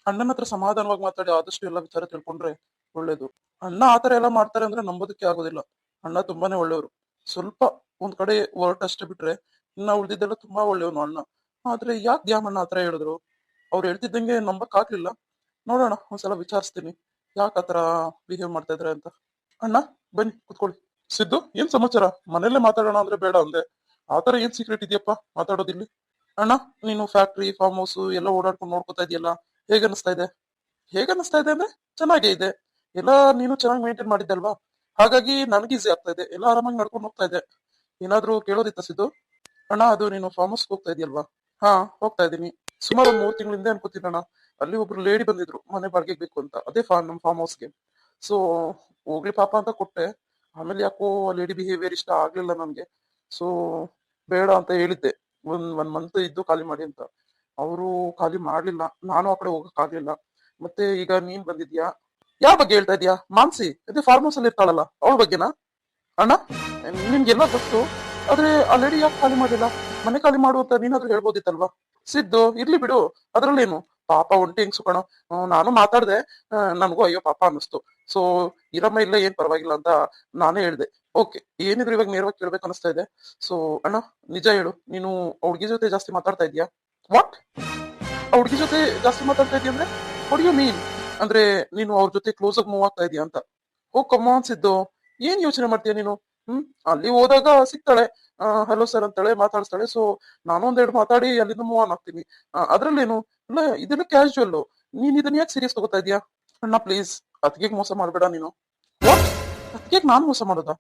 ಅಣ್ಣನ ಹತ್ರ ಸಮಾಧಾನವಾಗಿ ಮಾತಾಡಿ ಆದಷ್ಟು ಎಲ್ಲ ವಿಚಾರ ತಿಳ್ಕೊಂಡ್ರೆ ಒಳ್ಳೇದು. ಅಣ್ಣ ಆತರ ಎಲ್ಲ ಮಾಡ್ತಾರೆ ಅಂದ್ರೆ ನಂಬೋದಕ್ಕೆ ಆಗೋದಿಲ್ಲ. ಅಣ್ಣ ತುಂಬಾನೇ ಒಳ್ಳೆಯವರು. ಸ್ವಲ್ಪ ಒಂದ್ ಕಡೆ ಹೊರಟಷ್ಟೇ ಬಿಟ್ರೆ ಇನ್ನ ಉಳ್ದಿದ್ದೆಲ್ಲ ತುಂಬಾ ಒಳ್ಳೆಯವನು ಅಣ್ಣ. ಆದ್ರೆ ಯಾಕೆ ದ್ಯಾಮಣ್ಣ ಆತರ ಹೇಳಿದ್ರು? ಅವ್ರು ಹೇಳ್ತಿದ್ದಂಗೆ ನಂಬಕ್ ಆಗ್ಲಿಲ್ಲ. ನೋಡೋಣ, ಒಂದ್ಸಲ ವಿಚಾರಿಸ್ತೀನಿ ಯಾಕೆ ಆತರ ಬಿಹೇವ್ ಮಾಡ್ತಾ ಇದಾರೆ ಅಂತ. ಅಣ್ಣ ಬನ್ನಿ ಕುತ್ಕೊಳ್ಳಿ. ಸಿದ್ದು, ಏನ್ ಸಮಾಚಾರ? ಮನೇಲೆ ಮಾತಾಡೋಣ ಅಂದ್ರೆ ಬೇಡ ಅಂದೆ. ಆತರ ಏನ್ ಸೀಕ್ರೆಟ್ ಇದೆಯಪ್ಪ ಮಾತಾಡೋದಿಲ್ಲಿ? ಅಣ್ಣ, ನೀನು ಫ್ಯಾಕ್ಟ್ರಿ ಫಾರ್ಮ್ ಹೌಸ್ ಎಲ್ಲ ಓಡಾಡ್ಕೊಂಡು ನೋಡ್ಕೊತಾ ಇದೆಯಲ್ಲ, ಹೇಗ ಅನಿಸ್ತಾ ಇದೆ? ಹೇಗನ್ನಿಸ್ತಾ ಇದೆ ಅಂದ್ರೆ ಚೆನ್ನಾಗೇ ಇದೆ. ಎಲ್ಲ ನೀನು ಚೆನ್ನಾಗಿ ಮೇಂಟೈನ್ ಮಾಡಿದ್ದಲ್ವಾ, ಹಾಗಾಗಿ ನನಗೆ ಈಸಿ ಆಗ್ತಾ ಇದೆ, ಎಲ್ಲ ಆರಾಮಾಗಿ ನಡ್ಕೊಂಡು ಹೋಗ್ತಾ ಇದೆ. ಏನಾದ್ರೂ ಕೇಳೋದಿತ್ತ ಸಿದ್ದು? ಅಣ್ಣ, ಅದು ನೀನು ಫಾರ್ಮ್ ಹೌಸ್ ಹೋಗ್ತಾ ಇದೆಯಲ್ವಾ? ಹಾ, ಹೋಗ್ತಾ ಇದ್ದೀನಿ. ಸುಮಾರು ಒಂದ್ 3 ತಿಂಗಳಿಂದ ಅನ್ಕೋತೀನಿ ಅಣ್ಣ. ಅಲ್ಲಿ ಒಬ್ರು ಲೇಡಿ ಬಂದಿದ್ರು ಮನೆ ಬಾಡಿಗೆಗೆ ಬೇಕು ಅಂತ, ಅದೇ ನಮ್ ಫಾರ್ಮ್ ಹೌಸ್ಗೆ. ಸೊ ಹೋಗ್ಲಿ ಪಾಪ ಅಂತ ಕೊಟ್ಟೆ. ಆಮೇಲೆ ಯಾಕೋ ಲೇಡಿ ಬಿಹೇವಿಯರ್ ಇಷ್ಟ ಆಗ್ಲಿಲ್ಲ ನನ್ಗೆ. ಸೊ ಬೇಡ ಅಂತ ಹೇಳಿದ್ದೆ, ಒಂದ್ ಮಂತ್ ಇದ್ದು ಖಾಲಿ ಮಾಡಿ ಅಂತ. ಅವರು ಖಾಲಿ ಮಾಡ್ಲಿಲ್ಲ, ನಾನು ಆ ಕಡೆ ಹೋಗಕ್ ಆಗ್ಲಿಲ್ಲ. ಮತ್ತೆ ಈಗ ನೀನ್ ಬಂದಿದ್ಯಾ. ಯಾವ ಬಗ್ಗೆ ಹೇಳ್ತಾ ಇದೀಯಾ? ಮಾನ್ಸಿ ಅದೇ ಫಾರ್ಮ್ ಹೌಸ್ ಅಲ್ಲಿ ಇರ್ತಾಳಲ್ಲ, ಅವಳ ಬಗ್ಗೆನಾ? ಅಣ್ಣ, ನಿನ್ಗೆಲ್ಲ ಗೊತ್ತು, ಆದ್ರೆ ಆ ಲೇಡಿ ಯಾಕೆ ಖಾಲಿ ಮಾಡಿಲ್ಲ? ಮನೆ ಖಾಲಿ ಮಾಡು ಅಂತ ನೀನಾದ್ರೂ ಹೇಳ್ಬೋದಿತ್ತಲ್ವಾ? ಸಿದ್ದು, ಇರ್ಲಿ ಬಿಡು, ಅದ್ರಲ್ಲೇನು? ಪಾಪ ಒಂಟಿ ಹೆಂಗ್ಸು ಕಣೋ. ನಾನು ಮಾತಾಡ್ದೆ, ನನಗೂ ಅಯ್ಯೋ ಪಾಪ ಅನ್ನಿಸ್ತು. ಸೊ ಇರಮ್ಮ ಇಲ್ಲ ಏನ್ ಪರವಾಗಿಲ್ಲ ಅಂತ ನಾನೇ ಹೇಳ್ದೆ. ಓಕೆ, ಏನಿದ್ರು ಇವಾಗ ನೇರವಾಗಿ ಕೇಳ್ಬೇಕು ಅನಿಸ್ತಾ ಇದೆ. ಸೊ ಅಣ್ಣ, ನಿಜ ಹೇಳು, ನೀನು ಆ ಹುಡ್ಗಿ ಜೊತೆ ಜಾಸ್ತಿ ಮಾತಾಡ್ತಾ ಇದೀಯಾ? ವಾಟ್? ಆ ಹುಡ್ಗಿ ಜೊತೆ ಜಾಸ್ತಿ ಮಾತಾಡ್ತಾ ಇದೀಯ ಅಂದ್ರೆ ವಾಟ್ ಯು ಮೀನ್? ಅಂದ್ರೆ ನೀನು ಅವ್ರ ಜೊತೆ ಕ್ಲೋಸ್ ಆಗಿ ಮೂವ್ ಆಗ್ತಾ ಇದೀಯ ಅಂತ? ಓ ಕಮಾನ್ ಸಿದ್ದು, ಏನ್ ಯೋಚನೆ ಮಾಡ್ತೀಯ ನೀನು? ಅಲ್ಲಿ ಹೋದಾಗ ಸಿಗ್ತಾಳೆ, ಹಲೋ ಸರ್ ಅಂತಾಳೆ, ಮಾತಾಡಿಸ್ತಾಳೆ. ಸೊ ನಾನು ಒಂದೆರಡು ಮಾತಾಡಿ ಅಲ್ಲಿಂದ ಮೂವ್ ಆನ್ ಆಗ್ತೀನಿ. ಅದ್ರಲ್ಲೇನು? ಇಲ್ಲ, ಇದೆಲ್ಲ ಕ್ಯಾಶುವಲ್. ನೀನ್ ಇದನ್ನ ಯಾಕೆ ಸೀರಿಯಸ್ ತಗೋತಾ ಇದೀಯಾ? ಅಣ್ಣ ಪ್ಲೀಸ್, ಅತ್ತಿಗೆಗ್ ಮೋಸ ಮಾಡ್ಬೇಡ ನೀನು. ವಾಟ್? ಅತ್ತಿಗೆಗ್ ನಾನ್ ಮೋಸ ಮಾಡೋದಾ?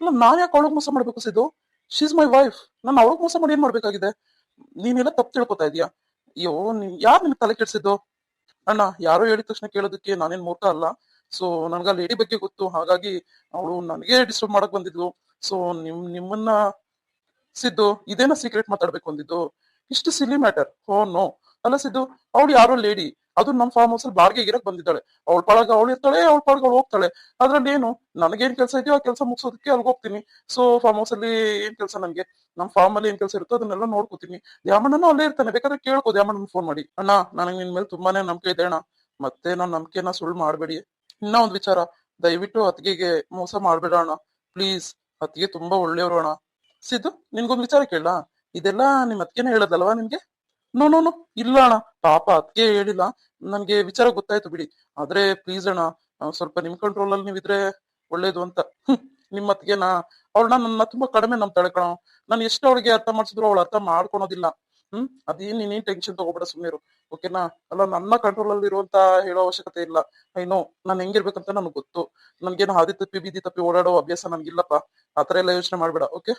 ಇಲ್ಲ, ನಾನ್ ಯಾಕೆ ಅವಳಗ್ ಮೋಸ ಮಾಡ್ಬೇಕು Siddu? She is my wife. ನಾನು ಅವಳಗ್ ಮೋಸ ಮಾಡಿ ಏನ್ ಮಾಡ್ಬೇಕಾಗಿದೆ? ನೀನೆಲ್ಲ ತಪ್ಪು ತಿಳ್ಕೊತಾ ಇದೀಯಾ. ಅಯ್ಯೋ, ಯಾರು ನಿನ್ ತಲೆ ಕೆಡ್ಸಿದ್ದು? ಅಣ್ಣ, ಯಾರೋ ಹೇಳಿದ ತಕ್ಷಣ ಕೇಳೋದಕ್ಕೆ ನಾನೇನ್ ಮೂರ್ಖ ಅಲ್ಲ. ಸೊ ನನ್ಗ ಲೇಡಿ ಬಗ್ಗೆ ಗೊತ್ತು, ಹಾಗಾಗಿ ಅವಳು ನನಗೆ ಡಿಸ್ಟರ್ಬ್ ಮಾಡಕ್ ಬಂದಿದ್ಲು. ಸೊ ನಿಮ್ಮನ್ನ ಸಿದ್ದು, ಇದೇನ ಸೀಕ್ರೆಟ್ ಮಾತಾಡ್ಬೇಕು ಅಂದಿದ್ದು? ಇಷ್ಟು ಸಿಲಿ ಮ್ಯಾಟರ್? Oh no. ಅಲ್ಲ ಸಿದ್ದು, ಅವಳು ಯಾರೋ ಲೇಡಿ, ಅದು ನಮ್ ಫಾರ್ಮ್ ಹೌಸ್ ಅಲ್ಲಿ ಬಾರ್ಗೆ ಇರಕ್ ಬಂದಿದ್ದಾಳೆ. ಅವಳ ಪಾಳಗ ಅವಳು ಇರ್ತಾಳೆ, ಅವಳ ಪಾಳಗ ಅವಳು ಹೋಗ್ತಾಳೆ. ಅದ್ರಲ್ಲಿ ಏನು? ನನಗೇನ್ ಕೆಲಸ ಇದೆಯೋ ಆ ಕೆಲಸ ಮುಗಿಸೋದಕ್ಕೆ ಅಲ್ಗೆ ಹೋಗ್ತೀನಿ. ಸೊ ಫಾರ್ಮ್ ಹೌಸ್ ಅಲ್ಲಿ ಏನ್ ಕೆಲಸ ನನ್ಗೆ? ನಮ್ ಫಾರ್ಮ್ ಅಲ್ಲಿ ಏನ್ ಕೆಲಸ ಇರುತ್ತೋ ಅದನ್ನೆಲ್ಲ ನೋಡ್ಕೋತೀನಿ. ದ್ಯಾಮಣ್ಣನೂ ಅಲ್ಲೇ ಇರ್ತಾನೆ, ಬೇಕಾದ್ರೆ ಕೇಳ್ಕೋ ದ್ಯಾಮಣ್ಣನ್ ಫೋನ್ ಮಾಡಿ. ಅಣ್ಣ, ನನಗೆ ನಿನ್ ಮೇಲೆ ತುಂಬಾನೇ ನಂಬಿಕೆ ಇದೆ ಅಣ್ಣ, ಮತ್ತೆ ನಾನ್ ನಂಬಿಕೆನ ಸುಳ್ಳು ಮಾಡ್ಬೇಡಿ. ಇನ್ನ ಒಂದ್ ವಿಚಾರ, ದಯವಿಟ್ಟು ಅತ್ತಿಗೆಗೆ ಮೋಸ ಮಾಡ್ಬೇಡ ಅಣ್ಣ ಪ್ಲೀಸ್. ಅತ್ತಿಗೆ ತುಂಬಾ ಒಳ್ಳೆಯವರು ಅಣ್ಣ. ಸಿದ್ದು, ನಿನ್ಗೊಂದ್ ವಿಚಾರ ಕೇಳ, ಇದೆಲ್ಲ ನಿಮ್ ಅತ್ತಿಗೆನೇ ಹೇಳದಲ್ವಾ ನಿನ್ಗೆ? ನೋ ನೋ ನೋ, ಇಲ್ಲ ಅಣ್ಣ, ಪಾಪ ಅತ್ತಿಗೆ ಹೇಳಿಲ್ಲ. ನನ್ಗೆ ವಿಚಾರ ಗೊತ್ತಾಯ್ತು ಬಿಡಿ. ಆದ್ರೆ ಪ್ಲೀಸ್ ಅಣ್ಣ, ಸ್ವಲ್ಪ ನಿಮ್ ಕಂಟ್ರೋಲ್ ಅಲ್ಲಿ ನೀವಿದ್ರೆ ಒಳ್ಳೇದು ಅಂತ. ನಿಮ್ ಅತ್ತಿಗೆನಾ? ಅವಳನ್ನ ನನ್ನ ತುಂಬಾ ಕಡಿಮೆ ನಂಬ್ತಾಳೆ ಕಣೋ. ನಾನು ಎಷ್ಟು ಅವಳಿಗೆ ಅರ್ಥ ಮಾಡ್ಸಿದ್ರು ಅವಳು ಅರ್ಥ ಮಾಡ್ಕೊಳೋದಿಲ್ಲ. ಅದೇನ್ ನೀನೇನ್ ಟೆನ್ಷನ್ ತಗೋಬೇಡ, ಸುಮ್ನಿರು. ಓಕೆನಾ? ಅಲ್ಲ, ನನ್ನ ಕಂಟ್ರೋಲ್ ಅಲ್ಲಿ ಇರುವಂತ ಹೇಳೋ ಅವಶ್ಯಕತೆ ಇಲ್ಲ. ಐನೋ, ನಾನು ಹೆಂಗಿರ್ಬೇಕಂತ ನನಗೆ ಗೊತ್ತು. ನನ್ಗೇನು ಹಾದಿ ತಪ್ಪಿ ಬೀದಿ ತಪ್ಪಿ ಓಡಾಡೋ ಅಭ್ಯಾಸ ನನ್ಗಿಲ್ಲಪ್ಪ. ಆತರ ಎಲ್ಲ ಯೋಚನೆ ಮಾಡ್ಬೇಡ, ಓಕೆ?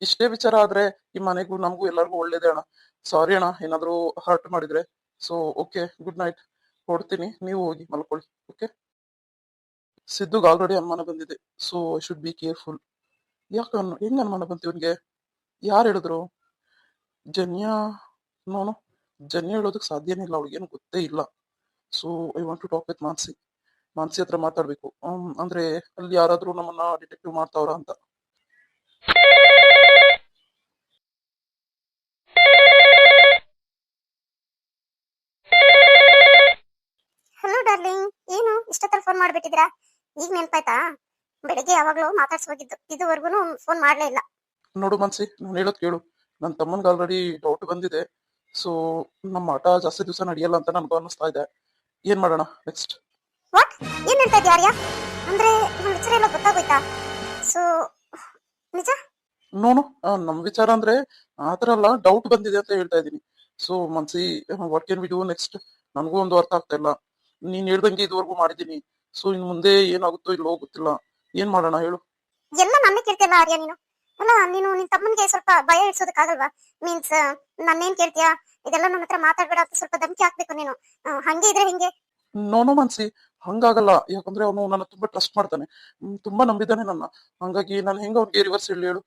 ಇಷ್ಟೇ ವಿಚಾರ ಆದ್ರೆ ಈ ಮನೆಗೂ ನಮಗೂ ಎಲ್ಲರಿಗೂ ಒಳ್ಳೇದೇ ಅಣ್ಣ. ಸಾರಿ ಅಣ್ಣ, ಏನಾದ್ರು ಹರ್ಟ್ ಮಾಡಿದ್ರೆ. So okay, good night. ಹೊಡ್ತೀನಿ, ನೀವು ಹೋಗಿ ಮಲ್ಕೊಳ್ಳಿ. ಓಕೆ? ಸಿದ್ದುಗ್ ಆಲ್ರೆಡಿ ಅನುಮಾನ ಬಂದಿದೆ. So I should be careful. ಯಾಕೆ ಹೆಂಗ್ ಅನುಮಾನ ಬಂತು ಇವನ್ಗೆ? ಯಾರು ಹೇಳಿದ್ರು? ಜನ್ಯ? ನೋನು, ಜನ್ಯ ಹೇಳೋದಕ್ ಸಾಧ್ಯನೇ ಇಲ್ಲ, ಅವಳಿಗೇನು ಗೊತ್ತೇ ಇಲ್ಲ. So I want to talk with Mansi. Mansi ಹತ್ರ ಮಾತಾಡ್ಬೇಕು. ಅಂದ್ರೆ ಅಲ್ಲಿ ಯಾರಾದ್ರೂ ನಮ್ಮನ್ನ ಡಿಟೆಕ್ಟಿವ್ ಮಾಡ್ತಾವ್ರ ಅಂತ. ಹಲೋ ಡಾರ್ಲಿಂಗ್, ಏನು ಇಷ್ಟೊತ್ತಲ್ಲಿ ಫೋನ್ ಮಾಡ್ಬಿಟ್ಟಿದ್ದೀರಾ? ಈಗ ನೆನ್ಪಾಯ್ತಾ? ಬೆಳಿಗ್ಗೆ ಯಾವಾಗ್ಲೂ ಮಾತಾಡ್ಸ್ ಹೋಗಿದ್ದು, ಇದುವರೆಗೂ ಫೋನ್ ಮಾಡ್ಲೇ ಇಲ್ಲ. ನೋಡು ಮಾನ್ಸಿ, ನಾನು ಹೇಳೋದ್ ಕೇಳು. ನನ್ನ ತಮ್ಮನ್ಗೆ ಆಲ್ರೆಡಿ ಡೌಟ್ ಬಂದಿದೆ. ಸೊ ನಮ್ಮ ಆಟ ಜಾಸ್ತಿ ದಿವಸ ನಡೆಯಲ್ಲ ಅಂತ ನನ್ಗೂ ಅನ್ನಿಸ್ತಾ ಇದೆ. ಏನ್ ಮಾಡೋಣ ನೆಕ್ಸ್ಟ್? ವಾಟ್? ಏನ್ ಹೇಳ್ತಾ ಇದ್ಯಾ ಆರ್ಯ? ಅಂದ್ರೆ ನಮ್ ವಿಚಾರ ಎಲ್ಲ ಗೊತ್ತಾಗೋಯ್ತಾ? ಸೊ ನಿಜ? ನೋನು, ನಮ್ ವಿಚಾರ ಅಂದ್ರೆ ಆತರ ಅಲ್ಲ, ಡೌಟ್ ಬಂದಿದೆ ಅಂತ ಹೇಳ್ತಾ ಇದೀನಿ. So Mansi, what can we do next? ನನಗೂ ಒಂದು ಅರ್ಥ ಆಗ್ತಾ ಇಲ್ಲ. ನೀನ್ ಹೇಳ್ದಂಗೆ ಇದುವರೆಗೂ ಮಾಡಿದೀನಿ. ಸೊ ಇನ್ ಮುಂದೆ ಏನಾಗುತ್ತೋ ಇಲ್ಲೋ ಗೊತ್ತಿಲ್ಲ. ಏನ್ ಮಾಡೋಣ ಹೇಳು? ಎಲ್ಲ ನನ್ನೇ ಕೇಳ್ತಿಯಲ್ಲ ಆರ್ಯ ನೀನು. ಅಲ್ಲ, ನೀನು ನಿನ್ ತಮ್ಮನ್ಗೆ ಸ್ವಲ್ಪ ಭಯ ಇಡ್ಸೋದಕ್ಕಾಗಲ್ವಾ? ಮೀನ್ಸ್ ನನ್ನೇನ್ ಕೇಳ್ತೀಯಾ? ಇದೆಲ್ಲ ನನ್ನ ಹತ್ರ ಮಾತಾಡ್ಬೇಡ ಅಂತ ಸ್ವಲ್ಪ ಧಮಕಿ ಹಾಕ್ಬೇಕು ನೀನು. ಹಂಗೆ ಇದ್ರೆ ಹೆಂಗೆ? ನೋನು ಮನ್ಸಿ, ಹಂಗಾಗಲ್ಲ. ಯಾಕಂದ್ರೆ ಅವನು ನನ್ನ ತುಂಬಾ ಟ್ರಸ್ಟ್ ಮಾಡ್ತಾನೆ, ತುಂಬಾ ನಂಬಿದ್ದಾನೆ ನನ್ನ. ಹಂಗಾಗಿ ನಾನು ಹೆಂಗ ಅವ್ನಿಗೆ ರಿವರ್ಸ್ ಹೇಳಿ ಹೇಳು?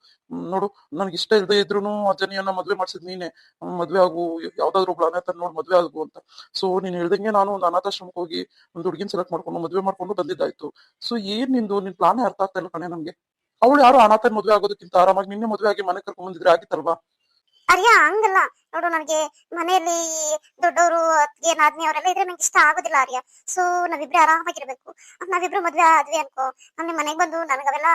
ನೋಡು, ನನ್ಗೆ ಇಷ್ಟ ಇಲ್ಲದೆ ಇದ್ರು ಅಜ್ಜನಿಯನ್ನ ಮದ್ವೆ ಮಾಡ್ಸಿದ್ ನೀನೆ. ಮದ್ವೆ ಆಗು, ಯಾವ್ದಾದ್ರು ಒಬ್ಳು ಅನಾಥ ನೋಡ್ ಮದ್ವೆ ಆಗು ಅಂತ. ಸೊ ನೀನ್ ಹೇಳ್ದಂಗೆ ನಾನು ಒಂದು ಅನಾಥಾಶ್ರಮಕ್ಕೆ ಹೋಗಿ ಒಂದು ಹುಡುಗಿನ ಸೆಲೆಕ್ಟ್ ಮಾಡ್ಕೊಂಡು ಮದ್ವೆ ಮಾಡ್ಕೊಂಡು ಬಂದಿದ್ದಾಯ್ತು. ಸೊ ಏನ್ ನಿನ್ ಪ್ಲಾನೇ ಅರ್ಥ ಆಗ್ತಾ ಇಲ್ಲ ಕಣೆ ನನ್ಗೆ. ಅವಳು ಯಾರು ಅನಾಥನ್ ಮದ್ವೆ ಆಗೋದಕ್ಕಿಂತ ಆರಾಮಾಗಿ ನಿನ್ನೆ ಮದ್ವೆ ಆಗಿ ಮನೆ ಕರ್ಕೊಂಡ್ ಬಂದಿದ್ರೆ ಆಗಿತ್ತಲ್ವಾ? ಆರ್ಯ ಹಂಗಲ್ಲ, ನೋಡು ನನಗೆ ಮನೆಯಲ್ಲಿ ದೊಡ್ಡವರು ಅತ್ತಿಗೆ ನಾದ್ನಿ ಅವರೆಲ್ಲ ಇದ್ರೆ ನಂಗೆ ಇಷ್ಟ ಆಗೋದಿಲ್ಲ ಆರ್ಯ. ಸೊ ನಾವಿಬ್ರೆ ಆರಾಮಾಗಿರ್ಬೇಕು. ನಾವಿಬ್ರು ಮದ್ವೆ ಆದ್ವಿ ಅನ್ಕೋ, ನಿಮ್ ಮನೆಗ್ ಬಂದು ನನಗವೆಲ್ಲ